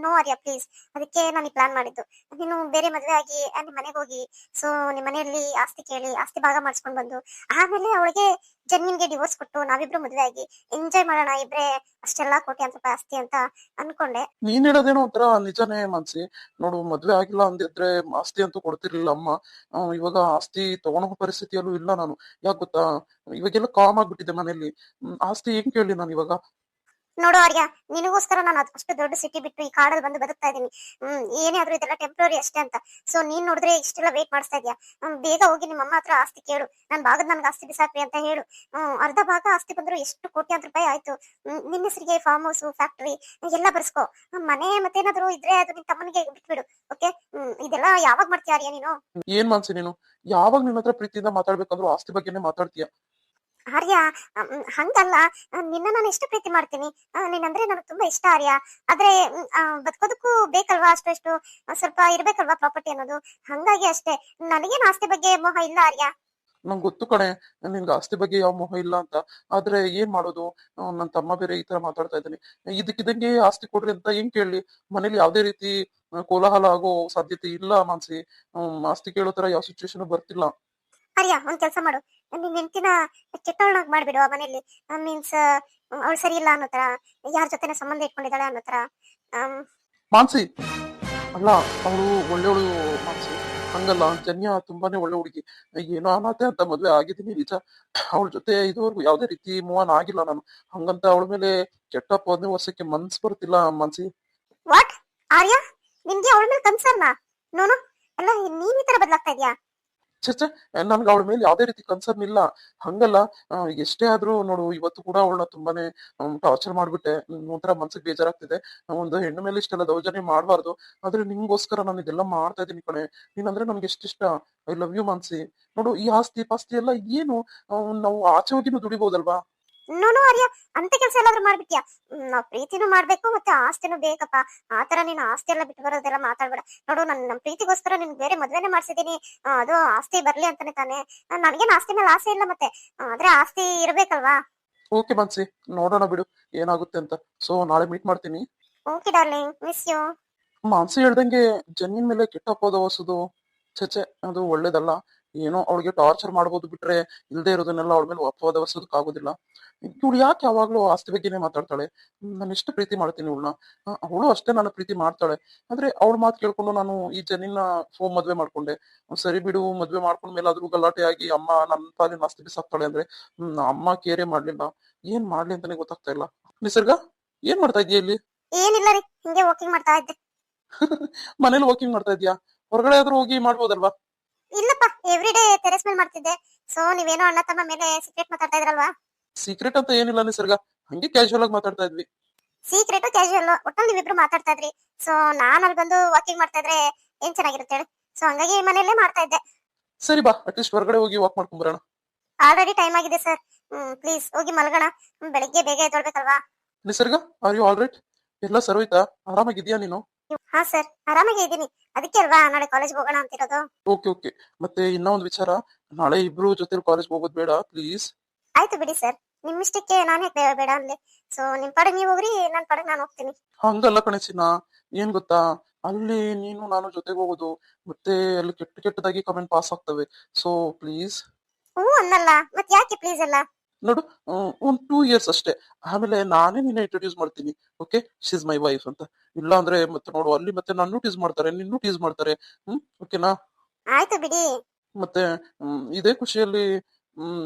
ನೋ ಆರ್ಯ ಪ್ಲೀಸ್. ಅದಕ್ಕೆ ನಾನು ಈ ಪ್ಲಾನ್ ಮಾಡಿದ್ದು. ನೀನು ಬೇರೆ ಮದ್ವೆ ಆಗಿ ನಿಮ್ ಮನೆಗೆ ಹೋಗಿ, ಸೊ ನಿಮ್ ಮನೆಯಲ್ಲಿ ಆಸ್ತಿ ಕೇಳಿ ಆಸ್ತಿ ಭಾಗ ಮಾಡಿಸ್ಕೊಂಡ್ ಬಂದು ಆಮೇಲೆ ಅವಳಿಗೆ ಜನ್ನಿನ್ಗೆ ಡಿವೋರ್ಸ್ ಕೊಟ್ಟು ನಾವಿಬ್ರು ಮದ್ವೆ ಆಗಿ ಎಂಜಾಯ್ ಮಾಡೋಣ ಇಬ್ರೆ, ಅಷ್ಟೆಲ್ಲಾ ಕೋಟ್ಯಾಂತರ ರೂಪಾಯಿ ಆಸ್ತಿ ಅಂತ ಅನ್ಕೊಂಡೆ. ನೀನ್ ಹೇಳೋದೇನೋ ಒಂಥರ ನಿಜಾನೇ ಮಾನ್ಸಿ. ನೋಡು, ಮದ್ವೆ ಆಗಿಲ್ಲ ಅಂದಿದ್ರೆ ಆಸ್ತಿ ಅಂತೂ ಕೊಡ್ತಿರ್ಲಿಲ್ಲ ಅಮ್ಮ. ಇವಾಗ ಆಸ್ತಿ ತಗೊಳೋ ಪರಿಸ್ಥಿತಿಯಲ್ಲೂ ಇಲ್ಲ ನಾನು. ಯಾಕೆ ಗೊತ್ತಾ, ಇವಾಗೆಲ್ಲ ಕಾಮ್ ಆಗ್ಬಿಟ್ಟಿದೆ ಮನೇಲಿ. ಆಸ್ತಿ ಹೆಂಗ್ ಕೇಳಿ ನಾನು ಇವಾಗ? ನೋಡು ಆರ್ಯ, ನಿನಗೋಸ್ಕರ ನಾನು ಅಷ್ಟು ದೊಡ್ಡ ಸಿಟಿ ಬಿಟ್ಟು ಈ ಕಾಡಲ್ಲಿ ಬಂದು ಬದುಕ್ತಾ ಇದೀನಿ. ಏನೇ ಆದ್ರೂ ಇದೆಲ್ಲ ಟೆಂಪ್ರರಿ ಅಷ್ಟೇ ಅಂತ. ಸೊ ನೀನ್ ನೋಡಿದ್ರೆ ಇಷ್ಟೆಲ್ಲ ವೇಟ್ ಮಾಡಿಸ್ತಾ ಇದ್ಯಾ. ಬೇಗ ಹೋಗಿ ನಿಮ್ಮ ಅಮ್ಮ ಹತ್ರ ಆಸ್ತಿ ಕೇಳು, ನನ್ ಭಾಗದ ನನ್ಗೆ ಆಸ್ತಿ ಬಿಸಾಕ್ರಿ ಅಂತ ಹೇಳು. ಅರ್ಧ ಭಾಗ ಆಸ್ತಿ ಬಂದ್ರು ಎಷ್ಟು ಕೋಟ್ಯಾಂತರ ರೂಪಾಯಿ ಆಯ್ತು. ನಿನ್ನ ಹೆಸರಿಗೆ ಫಾರ್ಮ್ ಹೌಸ್, ಫ್ಯಾಕ್ಟರಿ ಎಲ್ಲ ಬರ್ಸ್ಕೋ. ಮನೆ ಮತ್ತೇನಾದ್ರು ಇದ್ರೆ ಅದು ನಿನ್ ತಮ್ಮನಿಗೆ ಬಿಟ್ಬಿಡು. ಓಕೆ, ಇದೆಲ್ಲ ಯಾವಾಗ ಮಾಡ್ತೀಯ ಆರ್ಯ ನೀನು? ಏನ್ ಮಾನ್ಸಿ ನೀನು, ಯಾವಾಗ ನಿನ್ನ ಹತ್ರ ಪ್ರೀತಿಯಿಂದ ಮಾತಾಡ್ಬೇಕಂದ್ರು ಆಸ್ತಿ ಬಗ್ಗೆನೇ ಮಾತಾಡ್ತೀಯ. ಆರ್ಯ, ಹಂಗಲ್ಲ. ನಿನ್ನ ನಾನು ಎಷ್ಟು ಪ್ರೀತಿ ಮಾಡ್ತೀನಿ. ನೀನಂದ್ರೆ ನನಗೆ ತುಂಬಾ ಇಷ್ಟ ಆರ್ಯ. ಆದ್ರೆ ಬದುಕೋದಕ್ಕೂ ಬೇಕಲ್ವಾ ಅಷ್ಟು ಸ್ವಲ್ಪ ಇರ್ಬೇಕಲ್ವಾ ಪ್ರಾಪರ್ಟಿ ಅನ್ನೋದು. ಹಂಗಾಗಿ ಅಷ್ಟೇ, ನನಗೇನು ಆಸ್ತಿ ಬಗ್ಗೆ ಮೋಹ ಇಲ್ಲ ಆರ್ಯ. ನಂಗೆ ಗೊತ್ತು ಕಣೆ, ನಿನ್ಗೆ ಆಸ್ತಿ ಬಗ್ಗೆ ಯಾವ ಮೋಹ ಇಲ್ಲ ಅಂತ. ಆದ್ರೆ ಏನ್ ಮಾಡೋದು, ನನ್ನ ತಮ್ಮ ಬೇರೆ ಈ ತರ ಮಾತಾಡ್ತಾ ಇದ್ದಾನೆ. ಇದಕ್ಕಿದಂಗೆ ಆಸ್ತಿ ಕೊಡ್ರಿ ಅಂತ ಹೆಂಗ್ ಕೇಳಲಿ? ಮನೇಲಿ ಯಾವ್ದೇ ರೀತಿ ಕೋಲಾಹಲ ಆಗೋ ಸಾಧ್ಯತೆ ಇಲ್ಲ ಮಾನ್ಸಿ. ಆಸ್ತಿ ಕೇಳೋ ತರ ಯಾವ ಸಿಚುವೇಶನ್ ಬರ್ತಿಲ್ಲ. ಆರ್ಯ, ಒಂದ್ ಕೆಲಸ ಮಾಡು, ನಿನ್ ಹೆಂಡತಿನ ಕೆಟ್ಟವಳನ್ನಾಗಿ ಮಾಡ್ಬಿಡು ಆ ಮನೇಲಿ. ಮೀನ್ಸ್ ಅವಳು ಸರಿ ಇಲ್ಲ ಅನ್ನೋ ತರ, ಯಾರ ಜೊತೆನೆ ಸಂಬಂಧ ಇಟ್ಕೊಂಡಿದ್ದಾಳೆ ಅನ್ನೋ ತರ. ಮಾನ್ಸಿ ಅಲ್ಲ, ಅವಳು ಒಳ್ಳೆಯವಳು ಮಾನ್ಸಿ. ಹಂಗಲ್ಲ, ಜನ್ಯ ತುಂಬಾನೇ ಒಳ್ಳೆ ಹುಡುಗಿ. ಏನೋ ಅನಾಥೆ ಅಂತ ಮದ್ವೆ ಆಗಿದ್ದೀನಿ ನಿಜ. ಅವಳ ಜೊತೆ ಇದುವರೆಗೂ ಯಾವ್ದೇ ರೀತಿ ಮೂವ್ ಆನ್ ಆಗಿಲ್ಲ ನಾನು. ಹಂಗಂತ ಅವಳ ಮೇಲೆ ಕೆಟ್ಟ ಪದನೆ ವರ್ಷಕ್ಕೆ ಮನ್ಸ್ ಬರ್ತಿಲ್ಲ ಮಾನ್ಸಿ. ವಾಟ್ ಆರ್ಯ, ನಿನ್ಗೆ ಅವಳ ಮೇಲೆ ಕನ್ಸರ್ನಾ? ನೋನು ಅಲ್ಲ, ನೀನ್ ಈ ತರ ಬದಲಾಗ್ತಾ ಇದ್ಯಾ? ಚೆ ನನ್ಗೆ ಅವಳ ಮೇಲೆ ಯಾವ್ದೇ ರೀತಿ ಕನ್ಸರ್ನ್ ಇಲ್ಲ. ಹಂಗಲ್ಲ, ಎಷ್ಟೇ ಆದ್ರೂ ನೋಡು, ಇವತ್ತು ಕೂಡ ಅವಳನ್ನ ತುಂಬಾನೇ ಟಾರ್ಚರ್ ಮಾಡ್ಬಿಟ್ಟೆ. ಒಂಥರ ಮನ್ಸಿಗೆ ಬೇಜಾರಾಗ್ತಿದೆ. ಒಂದು ಹೆಣ್ಣು ಮೇಲೆ ಇಷ್ಟೆಲ್ಲ ದೌರ್ಜನ್ಯ ಮಾಡಬಾರ್ದು. ಆದ್ರೆ ನಿಂಗೋಸ್ಕರ ನಾನು ಇದೆಲ್ಲ ಮಾಡ್ತಾ ಇದ್ದೀನಿ ಕಣೆ. ನೀನಂದ್ರೆ ನನ್ಗೆ ಎಷ್ಟಿಷ್ಟ. I love you Mansi. ನೋಡು, ಈ ಆಸ್ತಿ ಪಾಸ್ತಿ ಎಲ್ಲ ಏನು, ನಾವು ಆಚೆ ಹೋಗಿನೂ ದುಡಿಬಹುದಲ್ವಾ? ನೋನು ಆರ್ಯ, ಅಂತ ಕೆಲಸ ಎಲ್ಲಾದ್ರೂ ಮಾಡ್ಬಿಟ್ಯಾ? ನಾವ್ ಪ್ರೀತಿನೂ ಮಾಡ್ಬೇಕು ಮತ್ತೆ ಆಸ್ತಿನೂ ಬೇಕಪ್ಪ. ಆತರ ನೀನು ಆಸ್ತಿ ಎಲ್ಲ ಬಿಟ್ಟು ಬರೋದೆಲ್ಲ ಮಾತಾಡ್ಬೇಡ. ನೋಡು, ನಮ್ ಪ್ರೀತಿಗೋಸ್ಕರ ನಿನ್ ಬೇರೆ ಮದ್ವೆನೆ ಮಾಡ್ಸಿದೀನಿ. ಅದು ಆಸ್ತಿ ಬರ್ಲಿ ಅಂತಾನೆ ತಾನೆ. ನನ್ಗೇನ್ ಆಸ್ತಿ ಮೇಲೆ ಆಸೆ ಇಲ್ಲ ಮತ್ತೆ. ಆದ್ರೆ ಆಸ್ತಿ ಇರ್ಬೇಕಲ್ವಾ? ಓಕೆ ಮಾನ್ಸಿ, ನೋಡೋಣ ಬಿಡು ಏನಾಗುತ್ತೆ ಅಂತ. ಸೊ ನಾಳೆ ಮೀಟ್ ಮಾಡ್ತೀನಿ. Okay darling, miss you. Mansi ಹೇಳ್ದಂಗೆ ಜನ್ನಿನ ಮೇಲೆ ಕೆಟ್ಟ ಅಪವಾದ ಹೊಸದು ಚಚೆ, ಅದು ಒಳ್ಳೇದಲ್ಲ. ಏನೋ ಅವಳಿಗೆ ಟಾರ್ಚರ್ ಮಾಡ್ಬೋದು ಬಿಟ್ರೆ, ಇಲ್ದೇ ಇರೋದನ್ನೆಲ್ಲ ಅವಳ ಮೇಲೆ ಅಪವಾದ ಹೊಸೋದಕ್ಕಾಗೋದಿಲ್ಲ. ಇವಳು ಯಾಕೆ ಯಾವಾಗ್ಲೂ ಆಸ್ತಿ ಬಗ್ಗೆನೇ ಮಾತಾಡ್ತಾಳೆ? ನಾನು ಎಷ್ಟು ಪ್ರೀತಿ ಮಾಡ್ತೀನಿ ಇವಳನ್ನ. ಅವಳು ಅಷ್ಟೇ ನನ್ನ ಪ್ರೀತಿ ಮಾಡ್ತಾಳೆ. ಆದ್ರೆ ಅವಳ ಮಾತು ಕೇಳ್ಕೊಂಡು ನಾನು ಈ ಜನಿನ ಫೋನ್ ಮದ್ವೆ ಮಾಡ್ಕೊಂಡೆ. ಸರಿ ಬಿಡು, ಮದ್ವೆ ಮಾಡ್ಕೊಂಡ್ಮೇಲೆ ಆದ್ರೂ ಗಲಾಟೆ ಆಗಿ ಅಮ್ಮ ನನ್ನ ಪಾಲಿನ ಆಸ್ತಿ ಬಿಸಾಕ್ತಾಳೆ ಅಂದ್ರೆ ಅಮ್ಮ ಕೇರೆ ಮಾಡ್ಲಿಲ್ಲ. ಏನ್ ಮಾಡ್ಲಿ ಅಂತಾನೆ ಗೊತ್ತಾಗ್ತಾ ಇಲ್ಲ. ನಿಸರ್ಗ, ಏನ್ ಮಾಡ್ತಾ ಇದೀಯ ಇಲ್ಲಿ? ಏನಿಲ್ಲ ರೀ, ಹಿಂಗೆ ವಾಕಿಂಗ್ ಮಾಡ್ತಾ ಇದ್ದೆ. ಮನೇಲಿ ವಾಕಿಂಗ್ ಮಾಡ್ತಾ ಇದ್ಯಾ? ಹೊರಗಡೆ ಆದ್ರೂ ಹೋಗಿ ಮಾಡ್ಬೋದಲ್ವಾ? ಇಲ್ಲಪ್ಪ, ಎವ್ರಿ ಡೇ ಟೆರೆಸ್ ಮೇಲೆ ಮಾಡ್ತಿದ್ದೆ. ಸೊ ನೀವೇನೋ ಅಣ್ಣ ತಮ್ಮ ಮೇಲೆ ಸೀಕ್ರೆಟ್ ಮಾತಾಡ್ತಾ ಇದ್ರಲ್ವಾ? ಸೀಕ್ರೆಟ್ ಅಂತ ಏನಿಲ್ಲ ನಿಸರ್ಗ, ಹಂಗೆ ಕ್ಯಾಶುವಲ್ ಆಗಿ ಮಾತಾಡ್ತಾ ಇದ್ವಿ. ಸೀಕ್ರೆಟ್ ಕ್ಯಾಶುವಲ್ ಒಟ್ಟಲ್ಲಿ ನೀವಿಬ್ರು ಮಾತಾಡ್ತಾ ಇದ್ರಿ. ಸೊ ನಾನ್ ಅಲ್ಲಿ ಬಂದು ವಾಕಿಂಗ್ ಮಾಡ್ತಾ ಇದ್ರೆ ಏನ್ ಚೆನ್ನಾಗಿರುತ್ತೆ ಹೇಳಿ. ಸೊ ಹಂಗಾಗಿ ಮನೆಯಲ್ಲೇ ಮಾಡ್ತಾ ಇದ್ದೆ. ಸರಿ ಬಾ, ಅಟ್ಲೀಸ್ಟ್ ಹೊರಗಡೆ ಹೋಗಿ ವಾಕ್ ಮಾಡ್ಕೊಂಡ್ ಬರೋಣ. ಆಲ್ರೆಡಿ ಟೈಮ್ ಆಗಿದೆ ಸರ್. ಪ್ಲೀಸ್ ಹೋಗಿ ಮಲ್ಗೋಣ. ಬೆಳಿಗ್ಗೆ ಬೇಗ ಎದ್ದೊಳ್ಬೇಕಲ್ವಾ? ನಿಸರ್ಗ, ಆರ್ ಯು ಆಲ್ ರೈಟ್? ಎಲ್ಲ ಸರೋಯ್ತಾ? ಆರಾಮಾಗಿದ್ಯಾ ನೀನು? ಹಾ ಸರ್, ಆರಾಮಾಗಿ ಇದ್ದೀನಿ. ಅದಕ್ಕೆ ಅಲ್ವಾ ನಾಳೆ ಕಾಲೇಜ್ ಹೋಗೋಣ ಅಂತಿರೋದು. Okay okay. ಮತ್ತೆ ಇನ್ನ ಒಂದ್ ವಿಚಾರ, ನಾಳೆ ಇಬ್ರು ಜೊತೆ ಕಾಲೇಜ್ ಹೋಗೋದ್ ಬೇಡ ಪ್ಲೀಸ್. ಆಯ್ತು ಬಿಡಿ ಸರ್, ನಿಮ್ಮಿಷ್ಟಕ್ಕೆ ನಾನೇ ಬೇಡ ಅನ್ಲಿ. ಸೊ ನಿಮ್ ಪಡೆಗೆ ನೀವು ಹೋಗ್ರಿ, ನನ್ ಪಡೆಗೆ ನಾನು ಹೋಗ್ತೀನಿ. ಹಂಗಲ್ಲ ಕಣೆ ಚಿನ್ನ, ಏನ್ ಗೊತ್ತಾ, ಅಲ್ಲಿ ನೀನು ನಾನು ಜೊತೆಗೆ ಹೋಗೋದು, ಮತ್ತೆ ಅಲ್ಲಿ ಕೆಟ್ಟ ಕೆಟ್ಟದಾಗಿ ಕಮೆಂಟ್ ಪಾಸ್ ಆಗ್ತವೆ. So please. ಹ್ಞೂ ಅನ್ನಲ್ಲ, ಮತ್ ಯಾಕೆ ಪ್ಲೀಸ್ ಅಲ್ಲ? ನೋಡು, ಒಂದ್ 2 years ಅಷ್ಟೇ, ಆಮೇಲೆ ನಾನೇ ನಿನ್ನ ಇಂಟ್ರೊಡ್ಯೂಸ್ ಮಾಡ್ತೀನಿ. Okay, she is my wife ಅಂತ. ಇಲ್ಲ ಅಂದ್ರೆ ಮತ್ತೆ ನೋಡು, ಅಲ್ಲಿ ಮತ್ತೆ ನನ್ನ ಟೀಸ್ ಮಾಡ್ತಾರೆ, ನಿನ್ನೂ ಟೀಸ್ ಮಾಡ್ತಾರೆ. ಓಕೆನಾ? ಆಯ್ತು ಬಿಡಿ. ಮತ್ತೆ ಇದೇ ಖುಷಿಯಲ್ಲಿ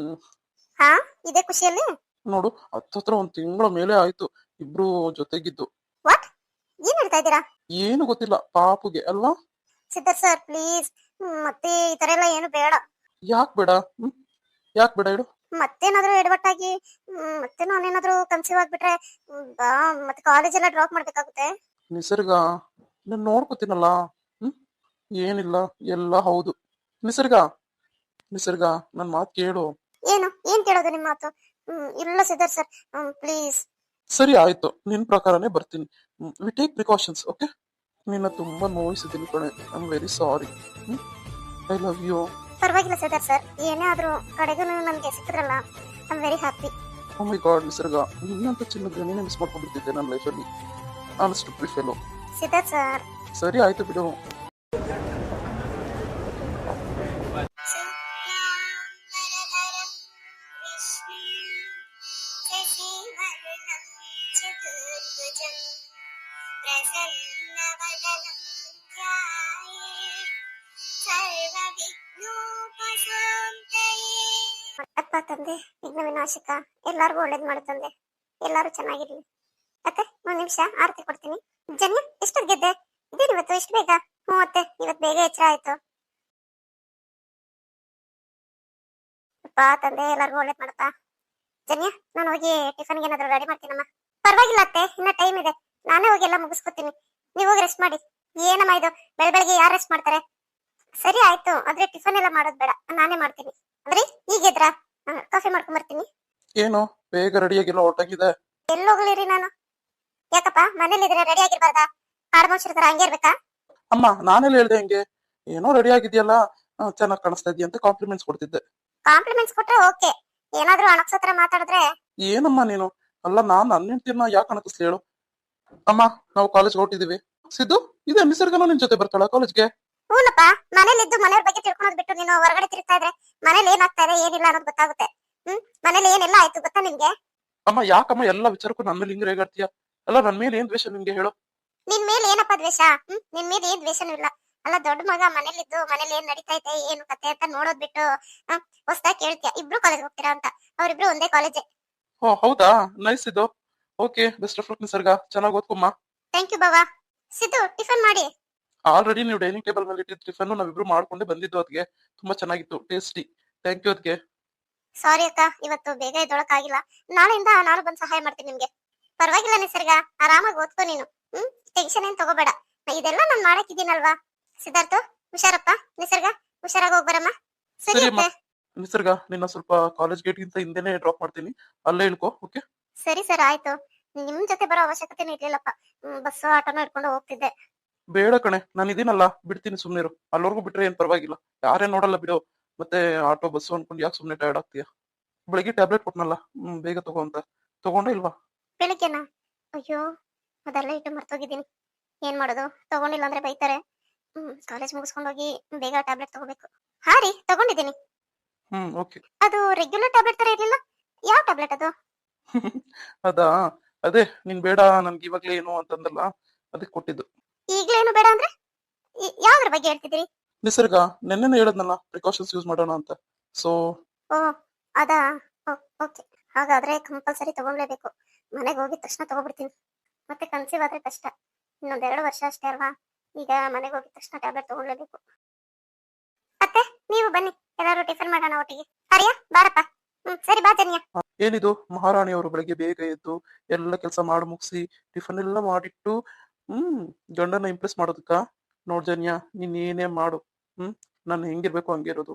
ಹಾ, ಇದೇ ಖುಷಿಯಲ್ಲಿ ನೋಡು, ಹತ್ತತ್ರ ಒಂದ್ ತಿಂಗಳ ಮೇಲೆ ಆಯ್ತು ಇಬ್ರು ಜೊತೆಗಿದ್ದು. ವಾಟ್, ಏನ್ ಹೇಳ್ತಾ ಇದ್ದೀರಾ? ಏನು ಗೊತ್ತಿಲ್ಲ ಪಾಪುಗೆ ಅಲ್ವಾ? ಸಿದ್ಧಾರ್ಥ್ ಸರ್ ಪ್ಲೀಸ್, ಮತ್ತೆ ಈ ತರ ಎಲ್ಲ ಏನು ಬೇಡ. ಯಾಕ್ ಬೇಡ? ಯಾಕ್ ಬೇಡ ಹೇಳು? ಮತ್ತೇನಾದ್ರೂ ಎಡವಟ್ಟಾಗಿ ಮತ್ತೆ ನಾನೇನಾದ್ರೂ ಕನ್ಸೀವ್ ಆಗ್ಬಿಟ್ರೆ ಮತ್ತೆ ಕಾಲೇಜ್ ಎಲ್ಲ ಡ್ರಾಪ್ ಮಾಡ್ಬೇಕಾಗುತ್ತೆ. ನಿಸರ್ಗ, ನಾನು ನೋಡ್ಕೋತೀನಲ್ಲ. ಏನಿಲ್ಲ, ಎಲ್ಲ ಹೌದು. ನಿಸರ್ಗ, ನಿಸರ್ಗ, ನನ್ ಮಾತ್ ಕೇಳು. ಏನ್ ಕೇಳೋದು ನಿಮ್ ಮಾತು? ಇಲ್ಲ ಸಿದ್ಧಾರ್ಥ್ ಸರ್, ಪ್ಲೀಸ್. ಸರಿ ಆಯ್ತು, ನಿನ್ ಪ್ರಕಾರನೇ ಬರ್ತೀನಿ. We take precautions. ಓಕೆ, ನಿನ್ನ ತುಂಬಾ ನೋಯಿಸಿದ್ದೀನಿ ಕಣೆ. I am very sorry. I love you. ಪರವಾಗಿಲ್ಲ ಸಿದ್ಧಾರ್ಥ್ ಸರ್, ಏನೇ ಆದ್ರೂ ಕಡೆಗೂ ನಮ್ಗೆ ಸಿಕ್ಕಿದ್ರಲ್ಲ, I am very happy. Oh my god Nisarga, ನಿನ್ನಂತ ಚಿನ್ನದ ನೀನೇ ಮಿಸ್ ಮಾಡ್ಕೊಂಡ್ಬಿಡ್ತಿದ್ದೆ ನನ್ನ ಲೈಫಲ್ಲಿ. Honest fellow. ಸಿದ್ಧಾರ್ಥ್ ಸರ್, ಸರಿ ಆಯ್ತು ಬಿಡು. ಅಪ್ಪ ತಂದೆ ವಿಘ್ನ ವಿನಾಶಕ ಎಲ್ಲಾರ್ಗು ಒಳ್ಳೇದ್ ಮಾಡು ತಂದೆ, ಎಲ್ಲಾರು ಚೆನ್ನಾಗಿರ್ಲಿ. ಅತ್ತೆ ಒಂದ್ ನಿಮಿಷ ಆರತಿ ಕೊಡ್ತೀನಿ. ಜನ್ಯ ಎಷ್ಟೊತ್ ಗೆದ್ದೆ? ಇದೇನು ಇವತ್ತು ಇಷ್ಟು ಬೇಗ? ಹ್ಞೂ ಅತ್ತೆ, ಇವತ್ ಬೇಗ ಎಚ್ಚರ ಆಯ್ತು. ಅಪ್ಪ ತಂದೆ ಎಲ್ಲಾರ್ಗು ಒಳ್ಳೇದ್ ಮಾಡಪ್ಪ. ಜನ್ಯ ನಾನು ಹೋಗಿ ಟಿಫನ್ಗೆ ಏನಾದ್ರು ರೆಡಿ ಮಾಡ್ತೀನಮ್ಮ. ಪರವಾಗಿಲ್ಲ ಅತ್ತೆ, ಇನ್ನ ಟೈಮ್ ಇದೆ, ನಾನೇ ಹೋಗಿ ಎಲ್ಲ ಮುಗಿಸ್ಕೊತೀನಿ. ನೀವು ಹೋಗಿ ರೆಸ್ಟ್ ಮಾಡಿ. ಏನಮ್ಮ ಇದು ಬೆಳಗ್ಗೆ ಯಾರು ರೆಸ್ಟ್ ಮಾಡ್ತಾರೆ? ಸರಿ ಆಯ್ತು, ಆದ್ರೆ ಟಿಫನ್ ಎಲ್ಲ ಮಾಡೋದ್ ಬೇಡ, ನಾನೇ ಮಾಡ್ತೀನಿ. ಅಂದ್ರೆ ಈಗೆದ್ರ ಕಾಫಿ ಮಾಡ್ಕೊಂಡ್ ಬರ್ತೀನಿ. ಏನೋ ಬೇಗ ರೆಡಿಯಾಗಿಲ್ಲ, ಹೊರಟಾಗಿದೆ. ಎಲ್ಲೋಗ್ಲಿರಿ ನಾನು? ಯಾಕಪ್ಪ ಮನೇಲಿ ಇದ್ರೆ ರೆಡಿ ಆಗಿರ್ಬಾರ್ದಾ? ಕಾಡ್ ಮನುಷ್ಯರ ತರ ಹಂಗೆ ಇರ್ಬೇಕಾ? ಅಮ್ಮ ನಾನೆಲ್ಲ ಹೇಳ್ದೆ ಹಂಗೆ? ಏನೋ ರೆಡಿ ಆಗಿದ್ಯಲ್ಲ, ಚೆನ್ನಾಗಿ ಕಾಣಿಸ್ತಾ ಇದೆಯಾ ಅಂತ ಕಾಂಪ್ಲಿಮೆಂಟ್ಸ್ ಕೊಡ್ತಿದ್ದೆ. ಕಾಂಪ್ಲಿಮೆಂಟ್ಸ್ ಕೊಟ್ರೆ ಓಕೆ, ಏನಾದ್ರೂ ಅಣಕ್ಸೋ ತರ ಮಾತಾಡಿದ್ರೆ? ಏನಮ್ಮ ನೀನು? ಅಲ್ಲ ನಾನ್ ನನ್ನ ಹೆಂಡ್ತಿನ ಯಾಕೆ ಅಣಕಿಸ್ಲಿ ಹೇಳು? ಅಮ್ಮ ನಾವು ಕಾಲೇಜ್ಗೆ ಹೊರಟಿದೀವಿ. ಸಿದ್ದು, ಇದೆ ನಿಸರ್ಗನೂ ನಿನ್ ಜೊತೆ ಬರ್ತಾಳ ಕಾಲೇಜ್ಗೆ? ಹೂನಪ್ಪ, ಮನೇಲಿದ್ದು ಮನೆಯವ್ರ ಬಗ್ಗೆ ತಿಳ್ಕೊಳೋದ್ ಬಿಟ್ಟು ನೀನು ಹೊರಗಡೆ ತಿರುಗ್ತಾ ಇದ್ರೆ ಮನೇಲಿ ಏನಾಗ್ತಾ ಇದೆ ಏನಿಲ್ಲ ಅನ್ನೋದು ಗೊತ್ತಾಗುತ್ತೆ. ಮನೇಲಿ ಏನೆಲ್ಲ ಆಯ್ತು ಗೊತ್ತಾ ನಿನ್ಗೆ? ಅಮ್ಮ ಯಾಕಮ್ಮ ಎಲ್ಲ ವಿಚಾರಕ್ಕೂ ನನ್ನ ಮೇಲೆ ಹಿಂಗ್ ರೇಗಾಡ್ತೀಯ? ಅಲ್ಲ ನನ್ ಮೇಲೆ ಏನ್ ದ್ವೇಷ ನಿನ್ಗೆ ಹೇಳು? ನಿನ್ ಮೇಲೆ ಏನಪ್ಪ ದ್ವೇಷ? ನಿನ್ ಮೇಲೆ ಏನ್ ದ್ವೇಷನೂ ಇಲ್ಲ. ಅಲ್ಲ ದೊಡ್ಡ ಮಗ ಮನೇಲಿದ್ದು ಮನೇಲಿ ಏನ್ ನಡೀತಾ ಐತೆ ಏನು ಕತೆ ಅಂತ ನೋಡೋದ್ ಬಿಟ್ಟು ಹೊಸ್ದಾಗಿ ಕೇಳ್ತೀಯ ಇಬ್ರು ಕಾಲೇಜ್ ಹೋಗ್ತೀರಾ ಅಂತ. ಅವ್ರಿಬ್ರು ಒಂದೇ ಕಾಲೇಜೇ. ಓ ಹೌದಾ, ನೈಸ್ ಇದು. Okay, best of luck Nisarga, ಚೆನ್ನಾಗಿ ಓದ್ಕೊಮ್ಮ. ಥ್ಯಾಂಕ್ ಯು ಬಾಬಾ. ಸಿದ್ದು ಟಿಫನ್ ಮಾಡಿ. ಆಲ್ರೆಡಿ ನೀವು ಡೈನಿಂಗ್ ಟೇಬಲ್ ಮೇಲೆ ಇಟ್ಟಿದ್ದ ಟಿಫನ್ ನಾವಿಬ್ರು ಮಾಡ್ಕೊಂಡೆ ಬಂದಿದ್ದು, ಅದಕ್ಕೆ ತುಂಬಾ ಚೆನ್ನಾಗಿತ್ತು, ಟೇಸ್ಟಿ. ಥ್ಯಾಂಕ್ ಯು ಅದಕ್ಕೆ. ಸಾರಿ ಅಕ್ಕ, ಇವತ್ತು ಬೇಗ ಎದ್ದೊಳಕ್ಕಾಗಿಲ್ಲ. ನಾಳೆಯಿಂದ ನಾನು ಬಂದು ಸಹಾಯ ಮಾಡ್ತೀನಿ ನಿಮ್ಗೆ. ಪರವಾಗಿಲ್ಲ ನಿಸರ್ಗ, ಆರಾಮಾಗಿ ಓದ್ಕೋ ನೀನು. ಟೆನ್ಷನ್ ಏನ್ ತಗೋಬೇಡ, ಇದೆಲ್ಲ ನಾನ್ ಮಾಡಕ್ಕಿದ್ದೀನಲ್ವಾ. ಸಿದ್ಧಾರ್ಥ ಹುಷಾರಪ್ಪ, ನಿಸರ್ಗ ಹುಷಾರಾಗಿ ಹೋಗ್ಬರಮ್ಮ. ಸರಿ ಸರಿ ಅಮ್ಮ. ಅತ್ತೆ. ನಿಸರ್ಗ ನಿನ್ನ ಸ್ವಲ್ಪ ಕಾಲೇಜ್ ಗೇಟ್ ಗಿಂತ ಹಿಂದೆನೆ ಡ್ರಾಪ್ ಮಾಡ್ತೀನಿ, ಅಲ್ಲೇ ಇಳ್ಕೋ. ಓಕೆ ಸರಿ ಸರ್, ಆಯ್ತು. ನಿಮ್ ಜೊತೆ ಬರೋ ಅವಶ್ಯಕತೆನೂ ಇರ್ಲಿಲ್ಲಪ್ಪ, ಬಸ್ಸು ಆಟೋನೋ ಇಟ್ಕೊಂಡು ಹೋಗ್ತಿದ್ದೆ. ಬೇಡ ಕಣೆ, ನಾನು ಇದೀನಲ್ಲ, ಬಿಡ್ತೀನಿ ಸುಮ್ನಿರು. ಅಲ್ಲವರೆಗೂ ಬಿಟ್ರೆ ಏನ್ ಪರವಾಗಿಲ್ಲ, ಯಾರೇ ನೋಡಲ್ಲ ಬಿಡು. ಮತ್ತೆ ಆಟೋ ಬಸ್ಸು ಅನ್ಕೊಂಡು ಯಾಕೆ ಸುಮ್ನೆ ಟೈರ್ಡ್ ಆಗ್ತೀಯ? ಬೆಳಿಗ್ಗೆ ಟ್ಯಾಬ್ಲೆಟ್ ಕೊಟ್ನಲ್ಲ, ಬೇಗ ತಗೋ ಅಂತ. ತಗೊಂಡೇ ಇಲ್ವಾ? ಬೆಳಿಗ್ಗೆನಾ? ಅಯ್ಯೋ ಅದೆಲ್ಲ ಇಟ್ಟು ಮರ್ತೋಗಿದ್ದೀನಿ. ಏನ್ ಮಾಡೋದು, ತಗೊಂಡಿಲ್ಲ ಅಂದ್ರೆ ಬೈತಾರೆ. ಕಾಲೇಜ್ ಮುಗಿಸ್ಕೊಂಡು ಹೋಗಿ ಬೇಗ ಟ್ಯಾಬ್ಲೆಟ್ ತಗೋಬೇಕು. ಹಾ ರೀ, ತಗೊಂಡಿದ್ದೀನಿ. ಓಕೆ. ಅದು ರೆಗ್ಯುಲರ್ ಟ್ಯಾಬ್ಲೆಟ್ ತರ ಇರ್ಲಿಲ್ಲ, ಯಾವ ಟ್ಯಾಬ್ಲೆಟ್ ಅದು? ಅದಾ, ಅದೇ ನೀನ್ ಬೇಡ ನನ್ಗೆ ಇವಾಗ್ಲೇ ಏನು ಅಂತಂದಲ್ಲ, ಅದಕ್ಕೆ ಕೊಟ್ಟಿದ್ದು. ಈಗ್ಲೇನು ಬೇಡ ಅಂದ್ರೆ ಯಾವ್ದ್ರ ಬಗ್ಗೆ ಹೇಳ್ತಿದ್ದೀರಿ? ನಿಸರ್ಗ ನೆನ್ನೆನೆ ಹೇಳದ್ನಲ್ಲ ಪ್ರಿಕಾಷನ್ಸ್ ಯೂಸ್ ಮಾಡೋಣ ಅಂತ. ಸೊ ಓ ಅದಾ, ಓಕೆ. ಹಾಗಾದ್ರೆ ಕಂಪಲ್ಸರಿ ತಗೊಳ್ಲೇಬೇಕು. ಮನೆಗೆ ಹೋಗಿದ ತಕ್ಷಣ ತಗೋಬಿಡ್ತೀನಿ. ಮತ್ತೆ ಕನ್ಸೀವ್ ಆದ್ರೆ ಕಷ್ಟ, ಇನ್ನೊಂದ್ 2 ವರ್ಷ ಅಷ್ಟೇ ಅಲ್ವಾ. ಈಗ ಮನೆಗೆ ಹೋಗಿದ ತಕ್ಷಣ ಟ್ಯಾಬ್ಲೆಟ್ ತಗೊಳ್ಲೇಬೇಕು. ಅತ್ತೆ ನೀವು ಬನ್ನಿ, ಎಲ್ಲಾರು ಟಿಫನ್ ಮಾಡೋಣ ಒಟ್ಟಿಗೆ. ಅರಿಯಾ ಬಾರಪ್ಪ. ಸರಿ ಬಾ ಜನ್ಯ. ಏನಿದು, ಮಹಾರಾಣಿಯವರು ಬೆಳಿಗ್ಗೆ ಬೇಗ ಎದ್ದು ಎಲ್ಲ ಕೆಲಸ ಮಾಡಿ ಮುಗಿಸಿ ಟಿಫನ್ ಎಲ್ಲ ಮಾಡಿಟ್ಟು ಗಂಡನ ಇಂಪ್ರೆಸ್ ಮಾಡೋದಕ್ಕ? ನೋಡ್ ಜನ್ಯ, ನೀನ್ ಏನೇ ಮಾಡು, ನಾನು ಹೆಂಗಿರ್ಬೇಕು ಹಂಗಿರೋದು.